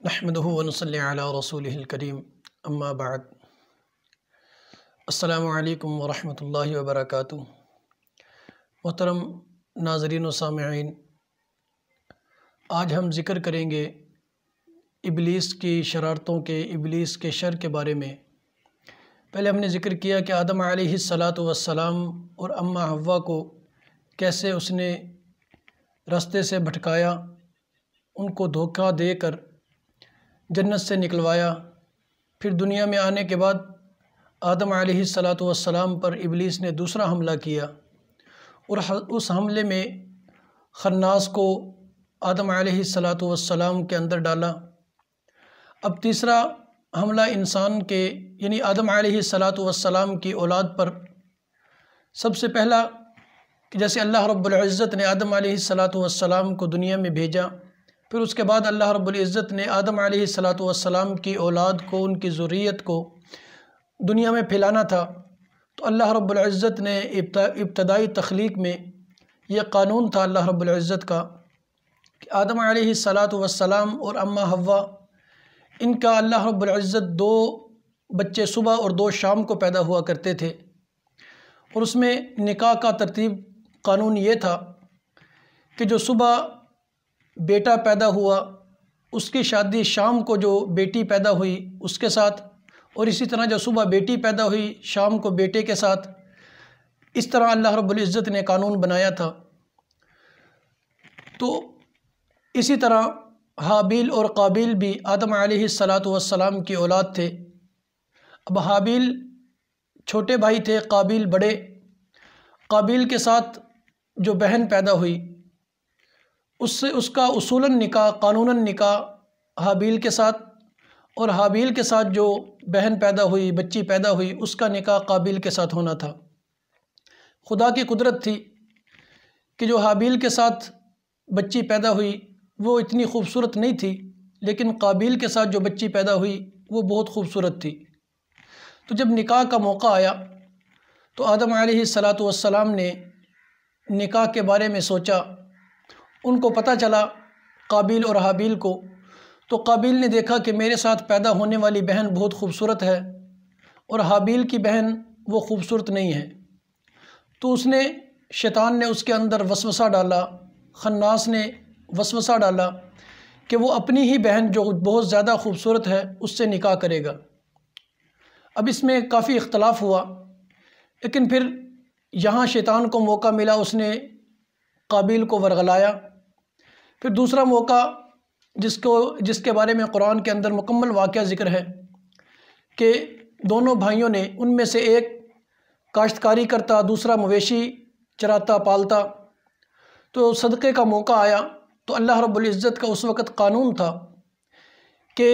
نحمده ونصلي على رسوله الكريم اما بعد السلام علیکم ورحمۃ اللہ وبرکاتہ۔ محترم ناظرین و سامعین، آج ہم ذکر کریں گے ابلیس کی شرارتوں کے، ابلیس کے شر کے بارے میں۔ پہلے ہم نے ذکر کیا کہ آدم علیہ السلام اور اماں حوا کو کیسے اس نے راستے سے بھٹکایا، ان کو دھوکہ دے کر جنت سے نکلوایا۔ پھر دنیا میں آنے کے بعد آدم علیہ السلام پر ابلیس نے دوسرا حملہ کیا اور اس حملے میں خناس کو آدم علیہ السلام کے اندر ڈالا۔ اب تیسرا حملہ انسان کے یعنی آدم علیہ السلام کی اولاد پر۔ سب سے پہلا کہ جیسے اللہ رب العزت نے آدم علیہ السلام کو دنیا میں بھیجا، پھر اس کے بعد اللہ رب العزت نے آدم علیہ السلام کی اولاد کو، ان کی ذریت کو دنیا میں پھیلانا تھا، تو اللہ رب العزت نے ابتدائی تخلیق میں یہ قانون تھا اللہ رب العزت کا کہ آدم علیہ السلام اور اماں حوا، ان کا اللہ رب العزت 2 بچے صبح اور 2 شام کو پیدا ہوا کرتے تھے، اور اس میں نکاح کا ترتیب قانون یہ تھا کہ جو صبح بیٹا پیدا ہوا اس کی شادی شام کو جو بیٹی پیدا ہوئی اس کے ساتھ، اور اسی طرح جو صبح بیٹی پیدا ہوئی شام کو بیٹے کے ساتھ۔ اس طرح اللہ رب العزت نے قانون بنایا تھا۔ تو اسی طرح حابیل اور قابیل بھی آدم علیہ السلام کی اولاد تھے۔ اب حابیل چھوٹے بھائی تھے، قابیل بڑے۔ قابیل کے ساتھ جو بہن پیدا ہوئی اس کا اصولاً نکاح، قانوناً نکاح حابیل کے ساتھ، اور حابیل کے ساتھ جو بہن پیدا ہوئی، بچی پیدا ہوئی، اس کا نکاح قابیل کے ساتھ ہونا تھا۔ خدا کی قدرت تھی کہ جو حابیل کے ساتھ بچی پیدا ہوئی وہ اتنی خوبصورت نہیں تھی، لیکن قابیل کے ساتھ جو بچی پیدا ہوئی وہ بہت خوبصورت تھی۔ تو جب نکاح کا موقع آیا تو آدم علیہ السلام نے نکاح کے بارے میں سوچا۔ ان کو پتہ چلا قابیل اور حابیل کو، تو قابیل نے دیکھا کہ میرے ساتھ پیدا ہونے والی بہن بہت خوبصورت ہے اور حابیل کی بہن وہ خوبصورت نہیں ہے۔ تو شیطان نے اس کے اندر وسوسہ ڈالا، خناس نے وسوسہ ڈالا کہ وہ اپنی ہی بہن جو بہت زیادہ خوبصورت ہے اس سے نکاح کرے گا۔ اب اس میں کافی اختلاف ہوا، لیکن پھر یہاں شیطان کو موقع ملا، اس نے قابیل کو ورغلایا۔ پھر دوسرا موقع جس کے بارے میں قرآن کے اندر مکمل واقعہ ذکر ہے کہ دونوں بھائیوں نے، ان میں سے ایک کاشتکاری کرتا، دوسرا مویشی چراتا پالتا، تو صدقے کا موقع آیا تو اللہ رب العزت کا اس وقت قانون تھا کہ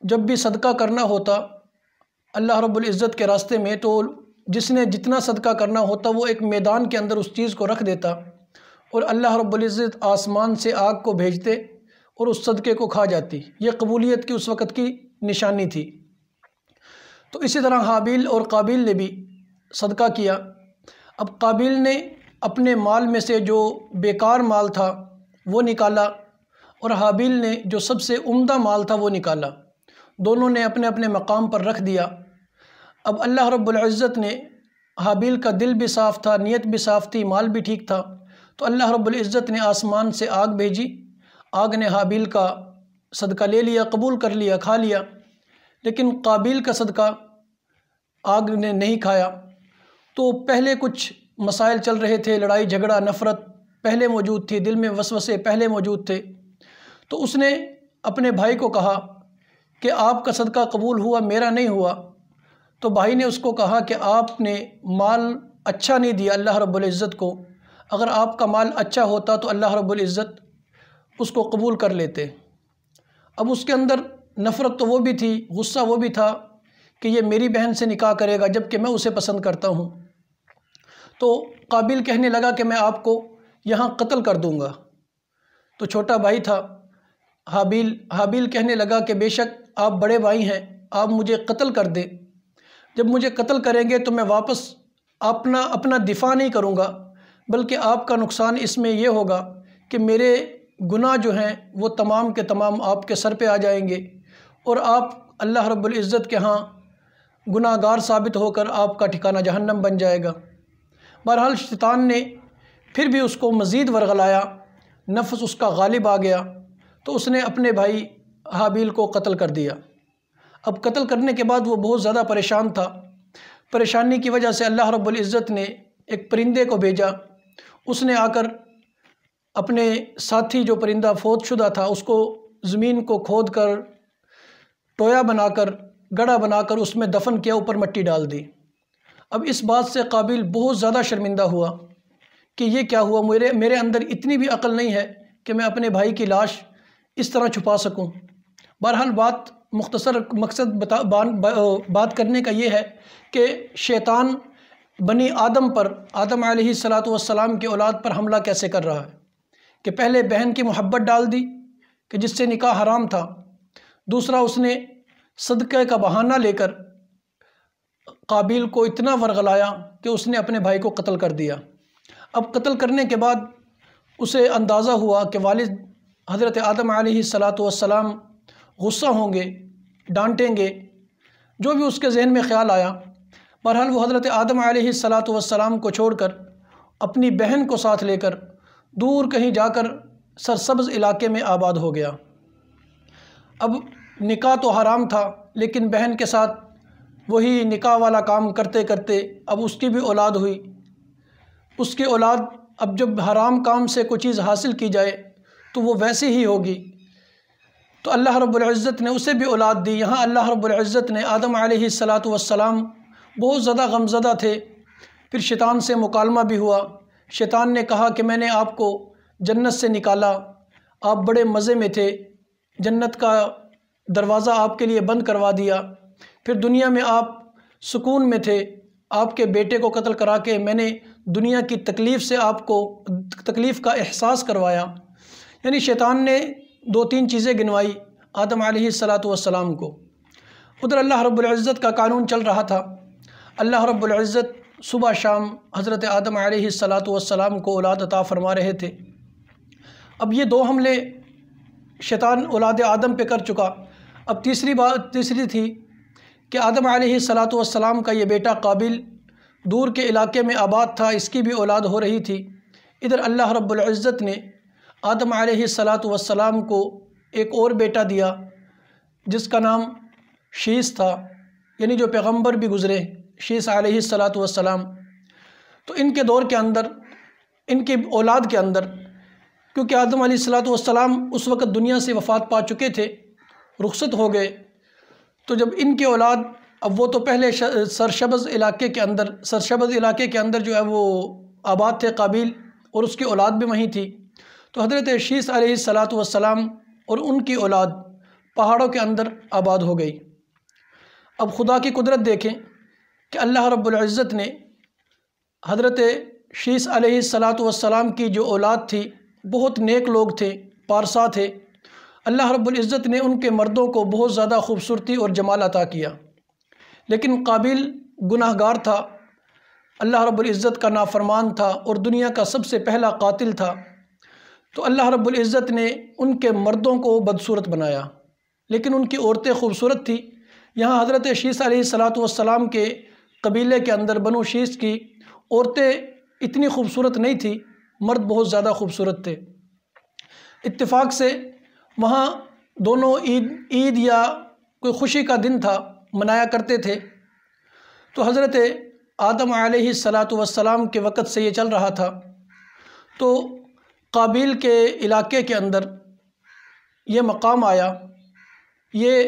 جب بھی صدقہ کرنا ہوتا اللہ رب العزت کے راستے میں، تو جس نے جتنا صدقہ کرنا ہوتا وہ ایک میدان کے اندر اس چیز کو رکھ دیتا، اور اللہ رب العزت آسمان سے آگ کو بھیجتے اور اس صدقے کو کھا جاتی۔ یہ قبولیت کی اس وقت کی نشانی تھی۔ تو اسی طرح حابیل اور قابیل نے بھی صدقہ کیا۔ اب قابیل نے اپنے مال میں سے جو بیکار مال تھا وہ نکالا، اور حابیل نے جو سب سے عمدہ مال تھا وہ نکالا۔ دونوں نے اپنے اپنے مقام پر رکھ دیا۔ اب اللہ رب العزت نے، حابیل کا دل بھی صاف تھا، نیت بھی صاف تھی، مال بھی ٹھیک تھا، تو اللہ رب العزت نے آسمان سے آگ بھیجی۔ آگ نے حابیل کا صدقہ لے لیا، قبول کر لیا، کھا لیا، لیکن قابیل کا صدقہ آگ نے نہیں کھایا۔ تو پہلے کچھ مسائل چل رہے تھے، لڑائی جھگڑا، نفرت پہلے موجود تھی، دل میں وسوسے پہلے موجود تھے۔ تو اس نے اپنے بھائی کو کہا کہ آپ کا صدقہ قبول ہوا، میرا نہیں ہوا۔ تو بھائی نے اس کو کہا کہ آپ نے مال اچھا نہیں دیا اللہ رب العزت کو، اگر آپ کا مال اچھا ہوتا تو اللہ رب العزت اس کو قبول کر لیتے۔ اب اس کے اندر نفرت تو وہ بھی تھی، غصہ وہ بھی تھا کہ یہ میری بہن سے نکاح کرے گا جبکہ میں اسے پسند کرتا ہوں۔ تو قابیل کہنے لگا کہ میں آپ کو یہاں قتل کر دوں گا۔ تو چھوٹا بھائی تھا حابیل کہنے لگا کہ بے شک آپ بڑے بھائی ہیں، آپ مجھے قتل کر دیں۔ جب مجھے قتل کریں گے تو میں واپس اپنا دفاع نہیں کروں گا، بلکہ آپ کا نقصان اس میں یہ ہوگا کہ میرے گناہ جو ہیں وہ تمام کے تمام آپ کے سر پہ آ جائیں گے اور آپ اللہ رب العزت کے ہاں گناہ گار ثابت ہو کر آپ کا ٹھکانہ جہنم بن جائے گا۔ بہرحال شیطان نے پھر بھی اس کو مزید ورغلایا، نفس اس کا غالب آ گیا تو اس نے اپنے بھائی حابیل کو قتل کر دیا۔ اب قتل کرنے کے بعد وہ بہت زیادہ پریشان تھا۔ پریشانی کی وجہ سے اللہ رب العزت نے ایک پرندے کو بھیجا، اس نے آ کر اپنے ساتھی جو پرندہ فوت شدہ تھا اس کو زمین کو کھود کر ٹویا بنا کر گڑھا بنا کر اس میں دفن کیا، اوپر مٹی ڈال دی۔ اب اس بات سے قابیل بہت زیادہ شرمندہ ہوا کہ یہ کیا ہوا، میرے اندر اتنی بھی عقل نہیں ہے کہ میں اپنے بھائی کی لاش اس طرح چھپا سکوں۔ بہرحال بات مختصر مقصد بات کرنے کا یہ ہے کہ شیطان بنی آدم پر، آدم علیہ السلام کے اولاد پر حملہ کیسے کر رہا ہے کہ پہلے بہن کی محبت ڈال دی کہ جس سے نکاح حرام تھا، دوسرا اس نے صدقے کا بہانہ لے کر قابیل کو اتنا ورغلایا کہ اس نے اپنے بھائی کو قتل کر دیا۔ اب قتل کرنے کے بعد اسے اندازہ ہوا کہ والد حضرت آدم علیہ السلام غصہ ہوں گے، ڈانٹیں گے، جو بھی اس کے ذہن میں خیال آیا۔ بہرحال وہ حضرت آدم علیہ السلام کو چھوڑ کر اپنی بہن کو ساتھ لے کر دور کہیں جا کر سرسبز علاقے میں آباد ہو گیا۔ اب نکاح تو حرام تھا لیکن بہن کے ساتھ وہی نکاح والا کام کرتے کرتے اب اس کی بھی اولاد ہوئی۔ اس کی اولاد اب جب حرام کام سے کوئی چیز حاصل کی جائے تو وہ ویسے ہی ہوگی، تو اللہ رب العزت نے اسے بھی اولاد دی۔ یہاں اللہ رب العزت نے آدم علیہ السلام بہت زیادہ غمزدہ تھے، پھر شیطان سے مکالمہ بھی ہوا۔ شیطان نے کہا کہ میں نے آپ کو جنت سے نکالا، آپ بڑے مزے میں تھے، جنت کا دروازہ آپ کے لیے بند کروا دیا، پھر دنیا میں آپ سکون میں تھے، آپ کے بیٹے کو قتل کرا کے میں نے دنیا کی تکلیف سے آپ کو تکلیف کا احساس کروایا۔ یعنی شیطان نے 2-3 چیزیں گنوائی آدم علیہ السلام کو۔ ادھر اللہ رب العزت کا قانون چل رہا تھا، اللہ رب العزت صبح شام حضرت آدم علیہ السلام کو اولاد عطا فرما رہے تھے۔ اب یہ 2 حملے شیطان اولاد آدم پہ کر چکا، اب تیسری تھی کہ آدم علیہ السلام کا یہ بیٹا قابیل دور کے علاقے میں آباد تھا، اس کی بھی اولاد ہو رہی تھی۔ ادھر اللہ رب العزت نے آدم علیہ السلام کو ایک اور بیٹا دیا جس کا نام شیس تھا، یعنی جو پیغمبر بھی گزرے، شیس علیہ السلام۔ تو ان کے دور کے اندر، ان کی اولاد کے اندر، کیونکہ آدم علیہ السلام اس وقت دنیا سے وفات پا چکے تھے، رخصت ہو گئے، تو جب ان کی اولاد، اب وہ تو پہلے سرسبز علاقے کے اندر جو ہے وہ آباد تھے قابیل، اور اس کی اولاد بھی وہیں تھی، تو حضرت شیس علیہ السلام اور ان کی اولاد پہاڑوں کے اندر آباد ہو گئی۔ اب خدا کی قدرت دیکھیں کہ اللہ رب العزت نے حضرت شیس علیہ السلام کی جو اولاد تھی، بہت نیک لوگ تھے، پارسا تھے، اللہ رب العزت نے ان کے مردوں کو بہت زیادہ خوبصورتی اور جمال عطا کیا، لیکن قابیل گناہ گار تھا، اللہ رب العزت کا نافرمان تھا اور دنیا کا سب سے پہلا قاتل تھا، تو اللہ رب العزت نے ان کے مردوں کو بدصورت بنایا، لیکن ان کی عورتیں خوبصورت تھیں۔ یہاں حضرت شیس علیہ السلام کے قبیلے کے اندر بنو شیس کی عورتیں اتنی خوبصورت نہیں تھیں، مرد بہت زیادہ خوبصورت تھے۔ اتفاق سے وہاں دونوں عید یا کوئی خوشی کا دن تھا، منایا کرتے تھے، تو حضرت آدم علیہ السلام کے وقت سے یہ چل رہا تھا، تو قابیل کے علاقے کے اندر یہ مقام آیا، یہ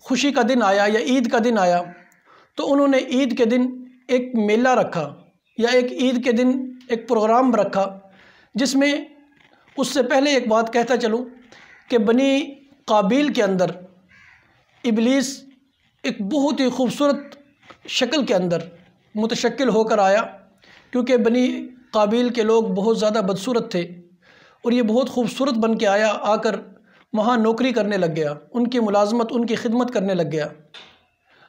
خوشی کا دن آیا یا عید کا دن آیا، تو انہوں نے عید کے دن ایک میلہ رکھا یا ایک عید کے دن ایک پروگرام رکھا، جس میں اس سے پہلے ایک بات کہتا چلوں کہ بنی قابیل کے اندر ابلیس ایک بہت ہی خوبصورت شکل کے اندر متشکل ہو کر آیا، کیونکہ بنی قابیل کے لوگ بہت زیادہ بدصورت تھے، اور یہ بہت خوبصورت بن کے آیا، آ کر وہاں نوکری کرنے لگ گیا، ان کی ملازمت، ان کی خدمت کرنے لگ گیا۔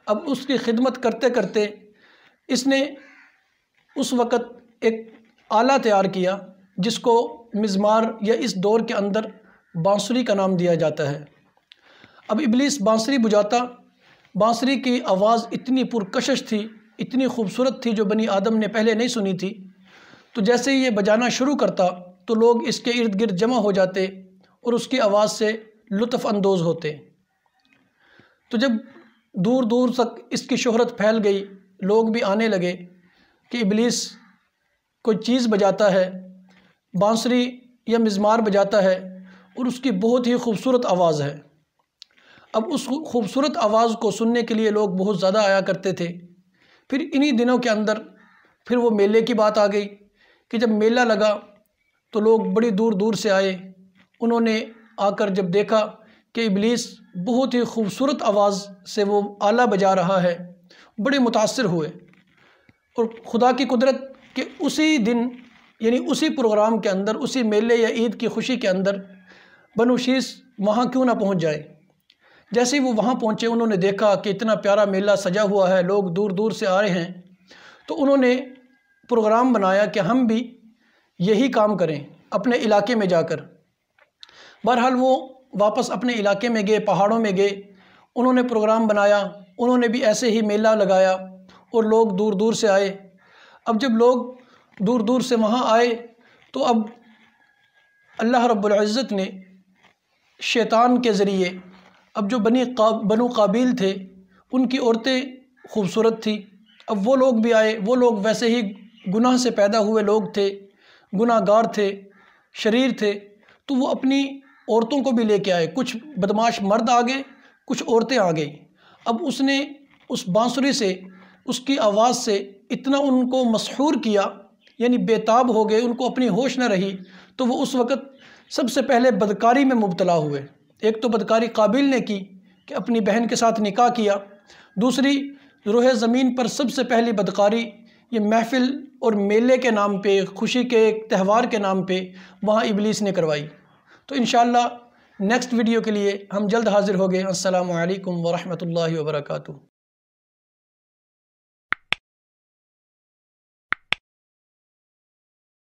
اب اس کی خدمت کرتے کرتے اس نے اس وقت ایک آلہ تیار کیا جس کو مزمار یا اس دور کے اندر بانسری کا نام دیا جاتا ہے۔ اب ابلیس بانسری بجاتا، بانسری کی آواز اتنی پرکشش تھی، اتنی خوبصورت تھی جو بنی آدم نے پہلے نہیں سنی تھی، تو جیسے ہی یہ بجانا شروع کرتا تو لوگ اس کے ارد گرد جمع ہو جاتے اور اس کی آواز سے لطف اندوز ہوتے۔ تو جب دور دور تک اس کی شہرت پھیل گئی، لوگ بھی آنے لگے کہ ابلیس کوئی چیز بجاتا ہے، بانسری یا مزمار بجاتا ہے اور اس کی بہت ہی خوبصورت آواز ہے۔ اب اس خوبصورت آواز کو سننے کے لیے لوگ بہت زیادہ آیا کرتے تھے۔ پھر انہی دنوں کے اندر پھر وہ میلے کی بات آ گئی کہ جب میلہ لگا تو لوگ بڑی دور دور سے آئے، انہوں نے آ کر جب دیکھا کہ ابلیس بہت ہی خوبصورت آواز سے وہ آلہ بجا رہا ہے، بڑے متاثر ہوئے۔ اور خدا کی قدرت کہ اسی دن یعنی اسی پروگرام کے اندر، اسی میلے یا عید کی خوشی کے اندر بنو شیس وہاں کیوں نہ پہنچ جائے۔ جیسے ہی وہ وہاں پہنچے، انہوں نے دیکھا کہ اتنا پیارا میلہ سجا ہوا ہے، لوگ دور دور سے آ رہے ہیں، تو انہوں نے پروگرام بنایا کہ ہم بھی یہی کام کریں اپنے علاقے میں جا کر۔ بہرحال وہ واپس اپنے علاقے میں گئے، پہاڑوں میں گئے، انہوں نے پروگرام بنایا، انہوں نے بھی ایسے ہی میلہ لگایا اور لوگ دور دور سے آئے۔ اب جب لوگ دور دور سے وہاں آئے تو اب اللہ رب العزت نے شیطان کے ذریعے، اب جو بنو قابیل تھے ان کی عورتیں خوبصورت تھیں، اب وہ لوگ بھی آئے، وہ لوگ ویسے ہی گناہ سے پیدا ہوئے لوگ تھے، گناہ گار تھے، شریر تھے، تو وہ اپنی عورتوں کو بھی لے کے آئے، کچھ بدماش مرد آ گئے، کچھ عورتیں آ گئی۔ اب اس نے اس بانسری سے، اس کی آواز سے اتنا ان کو مسحور کیا، یعنی بے تاب ہو گئے، ان کو اپنی ہوش نہ رہی، تو وہ اس وقت سب سے پہلے بدکاری میں مبتلا ہوئے۔ ایک تو بدکاری قابیل نے کی کہ اپنی بہن کے ساتھ نکاح کیا، دوسری روح زمین پر سب سے پہلی بدکاری یہ محفل اور میلے کے نام پہ، خوشی کے ایک تہوار کے نام پہ وہاں ابلیس نے کروائی۔ تو انشاءاللہ نیکسٹ ویڈیو کے لیے ہم جلد حاضر ہو گئے۔ السلام علیکم ورحمۃ اللہ وبرکاتہ۔